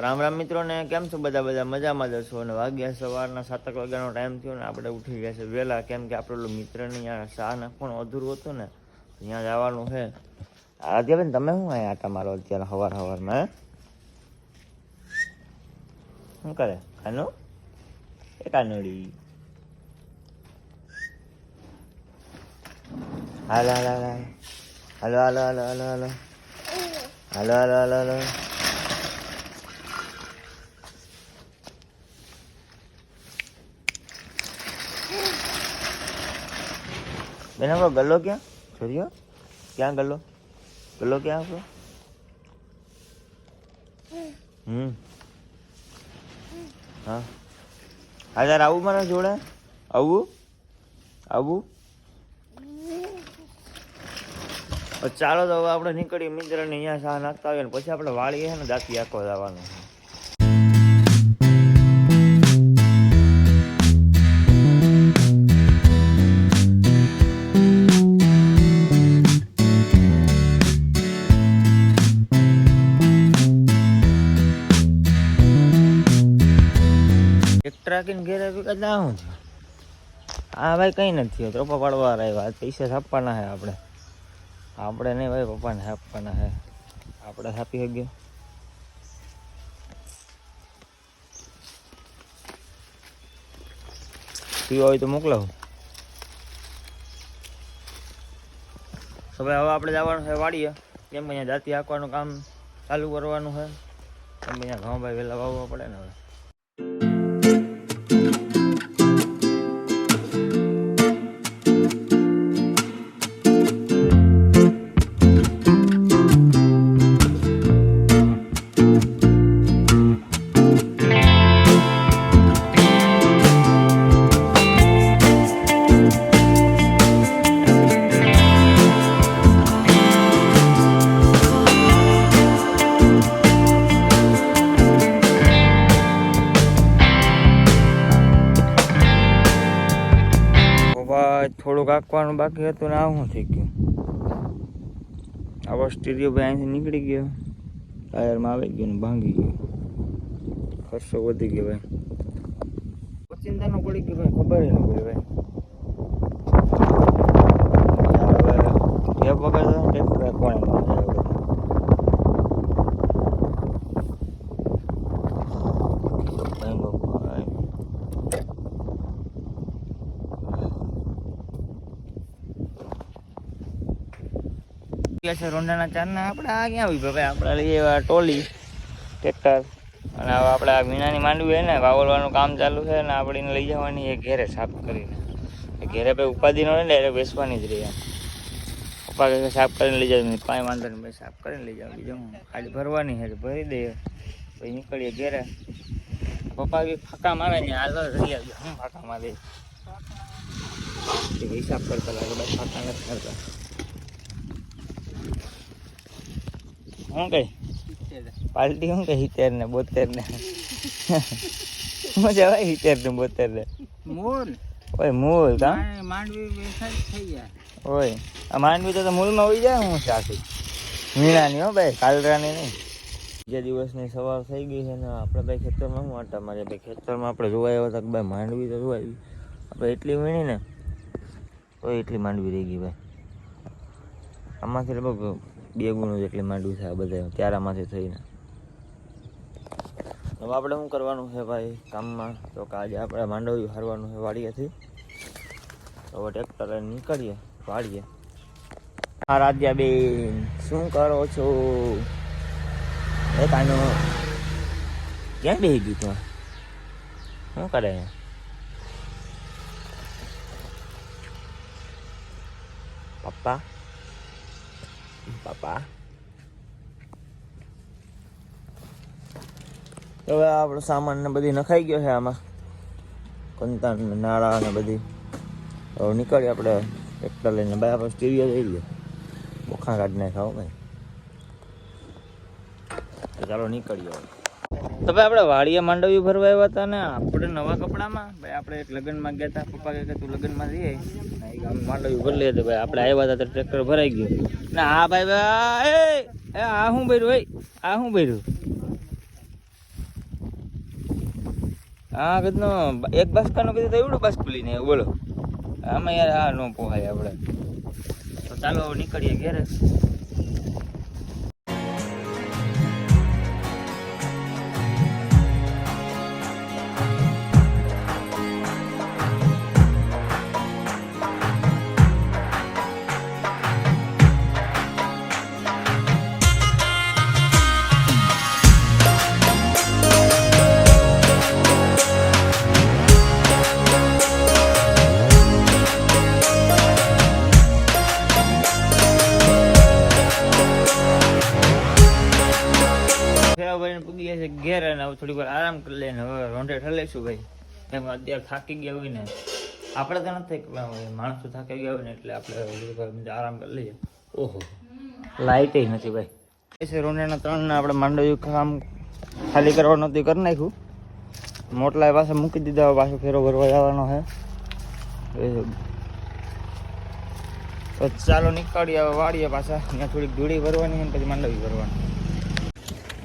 રામ રામ મિત્રો ને કેમ છો બધા મજામાં જ છો અને વાગ્યા સવારના 7 વાગ્યાનો ટાઈમ થયો ને આપણે ઉઠી ગયા છે વહેલા કેમ કે આપણો મિત્રને અહીંયા શા નાખવાનું અધૂરું હતું ને ત્યાં જવાનું છે. આદ્યાબેન તમે શું અહીંયા આટા મારો અત્યારે સવારમાં શું કરે કાનો એ કાનોડી હાલો હાલો હાલો હાલો હાલો હાલો હાલો હાલો હાલો હાલો હાલો હાલો બેન આપણો ગલ્લો ક્યાં છોરીઓ ક્યાં ગલ્લો ગલ્લો ક્યાં આપણો હા હા યાર આવું મારા જોડે આવું આવું ચાલો તો હવે આપણે નીકળીએ મિત્રને અહીંયા શા નાખતા આવીએ ને પછી આપણે વાળીએ ને દાંતી આખો જવાનું છે. રાખીને ઘેર આવી કદાચ શું થયું? હા ભાઈ કંઈ નથી થયું. પપ્પા પાડવા આવ્યા પૈસા છાપવાના છે આપણે નહીં ભાઈ પપ્પાને છાપવાના છે આપણે છાપી શકીએ. પીવો હોય તો મોકલાવું. તો ભાઈ હવે આપણે જવાનું છે વાડીએ કેમ અહીંયા જાતિ હાંકવાનું કામ ચાલુ કરવાનું છે કેમ અહીંયા ઘઉં ભાઈ વહેલા વાવવા પડે ને હવે. થોડુંક આંકવાનું બાકી હતું ને આ શું થઈ ગયું? આવો સ્ટીરિયો ભાઈ અહીંથી નીકળી ગયો, ટાયરમાં આવી ગયો ને ભાંગી ગયો, ખર્ચો વધી ગયો ભાઈ. ચિંતા ન પડી ગઈ ભાઈ, ખબર ન પડી ભાઈ. એક વખત ટ્રેક્ટર કોણે છે રોંડાના ચારના આપણે આ ક્યાં આવી ભાઈ? આપણે લઈએ ટોલી ટ્રેક્ટર અને હવે આપણે આ મીનાની માંડવી હોય ને વાવલવાનું કામ ચાલુ છે ને આપણે લઈ જવાની એ ઘેરે સાફ કરીને. ઘેરે ભાઈ ઉપાધિ ન હોય ને ડાયરેક્ટ બેસવાની જ રહી. પપ્પા કહે સાફ કરીને લઈ જાવ, કાંઈ વાંધો નહીં ભાઈ, સાફ કરીને લઈ જાવ. બીજું ખાલી ભરવાની છે ભરી દઈએ પછી નીકળીએ ઘેરે. પપ્પા કે ફાંકા મારે ને હાલ રહી આવ્યો. હું ફાંકા મારે હિસાબ કરતા લાગે ભાઈ, ફાંકા નથી કરતા. શું કઈ પાર્ટી શું કઈ 70 ને 72 ને મજા આવે 70 ને 72 ને મૂળ ઓય મૂળ કા માંડવી બેસાડ થઈ જાય ઓય આ માંડવી તો મૂળમાં હોઈ જાય. હું સાથી મીણાની હો ભાઈ, કાલરાની નહીં. બીજા દિવસની સવાર થઈ ગઈ છે ને આપણે ભાઈ ખેતરમાં શું આટા મારે ભાઈ. ખેતરમાં આપણે જોવા આવ્યા હતા કે ભાઈ માંડવી તો જોવા આવી આપણે એટલી વીણી ને તો એટલી માંડવી રહી ગઈ ભાઈ. આમાંથી લગભગ 2 ગુણો જેટલી માંડવી છે આ બધા ત્યારામાંથી થઈને. હવે આપણે શું કરવાનું છે ભાઈ કામમાં? તો કે આજે આપણે માંડવી હારવાનું છે વાડીએથી. તો હવે ટ્રેક્ટર લઈને નીકળીએ વાડીએ. હા રાધ્યાબેન શું કરો છો? એ કાનો ક્યાં બેસી ગયું તું? શું કરે? પપ્પા પાપા હવે આપણો સામાન ને બધી નખાઈ ગયો છે આમાં, કંતાન નાળા ને બધી. હવે નીકળીએ આપણે ટ્રેક્ટર લઈને. ભાઈ આપણે સ્ટીરિયો જઈ લે બોખા કાઢી નાખાવ ભાઈ. ચાલો નીકળીએ. તો ભાઈ આપણે વાડીએ માંડવી ભરવા આવ્યા હતા ને આપણે નવા કપડામાં ભાઈ. આપણે એક લગ્નમાં ગયા હતા, પપ્પા કહે કે તું લગ્નમાં જઈએ માંડવી ભરી લે. ભાઈ આપણે આવ્યા હતા તો ટ્રેક્ટર ભરાઈ ગયું ને. હા ભાઈ ભાઈ આ શું ભર્યું ભાઈ? આ શું ભર્યું? આ કદનો એક બાસકાનો કીધું તો એવડું બાસકું લઈને બોલો આમાં યાર આ ન પોહાય આપણે. તો ચાલો નીકળીએ ઘેરે. પૂગી ગયા છે ઘેર અને હવે થોડીક વાર આરામ કરી લઈને હવે રોંઢે ઠલેશું ભાઈ. એમ અત્યારે થાકી ગયા હોય ને આપણે તો નથી માણસો થાકી ગયા હોય ને એટલે આપણે આરામ કરી લઈએ. ઓહો લાઇટ નથી ભાઈ. છે રોંઢેના 3 ને આપણે માંડવ્યું કામ ખાલી કરવાનું હતું કરી નાખ્યું. મોટલા પાસે મૂકી દીધા. પાછો ફેરો ભરવા જવાનો છે. તો ચાલો નીકળીએ હવે વાડીએ પાછા. ત્યાં થોડીક ધૂળી ભરવાની અને પછી માંડવી ભરવાની.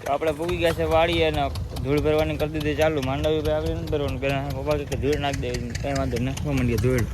તો આપણે પૂગી ગયા છે વાડીએ અને ધૂળ ભરવાની કરી દીધી ચાલુ. માંડવી આપણે નથી ભરવાનું. પહેલાં પપ્પા કે ધૂળ નાખી દે કંઈ વાંધો નાખવા માંડીએ ધૂળ.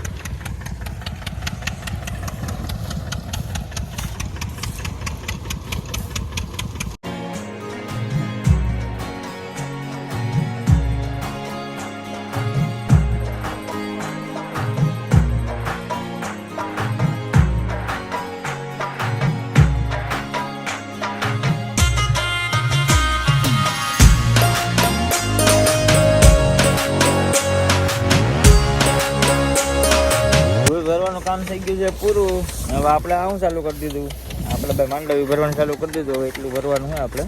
કામ થઈ ગયું છે પૂરું. હવે આપણે આવું ચાલુ કરી દીધું. આપણે ભાઈ માંડવી ભરવાનું ચાલુ કરી દીધું. હવે એટલું ભરવાનું હોય આપણે.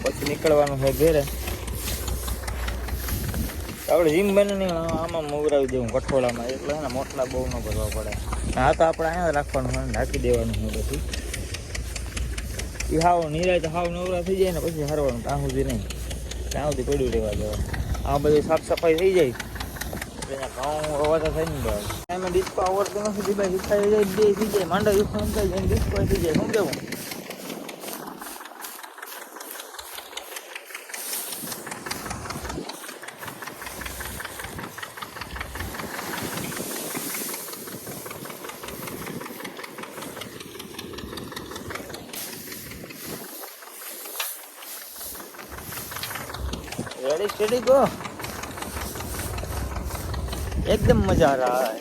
પછી નીકળવાનું છે ઘેરે. આપણે જીમ બને નહીં આમાં મોગરાવી દેવું કઠોળામાં. એટલે ને મોટલા બહુ ન ભરવા પડે. હા તો આપણે અહીંયા રાખવાનું હોય ઢાંકી દેવાનું હોય. પછી એ હાવ નિરાય તો હાવ નવરા થઈ જાય ને પછી હરવાનું. ત્યાં સુધી નહીં. ત્યાં સુધી પડ્યું રહેવા દેવાનું. આ બધી સાફ સફાઈ થઈ જાય. ઘઉં અવાજ થાય ને ભાઈ એમાં ડિસ્કો આવડતું નથી ભાઈ. શીખાઈ જાય બે થઈ જાય માંડવી ફોન થઈ જાય ડિસ્કો થઈ જાય. શું કેવું રેડી સ્ટેડી ગો. एकदम मजा आ रहा है.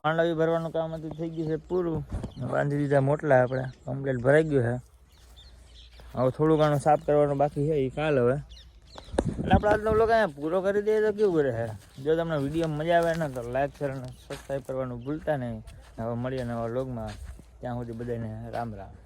માંડવી ભરવાનું કામ હતું થઈ ગયું છે પૂરું. બાંધી દીધા મોટલા આપણે. કમ્પ્લીટ ભરાઈ ગયું છે. હવે થોડું ઘણું સાફ કરવાનું બાકી છે એ કાલ. હવે એટલે આપણે આજનો વ્લોગ અહીંયા પૂરો કરી દઈએ તો કેવું રહે. જો તમને વિડીયો મજા આવે ને તો લાઈક શેર અને સબસ્ક્રાઈબ કરવાનું ભૂલતા નહીં. હવે મળીએ નવા વ્લોગમાં. ત્યાં સુધી બધાને રામ રામ.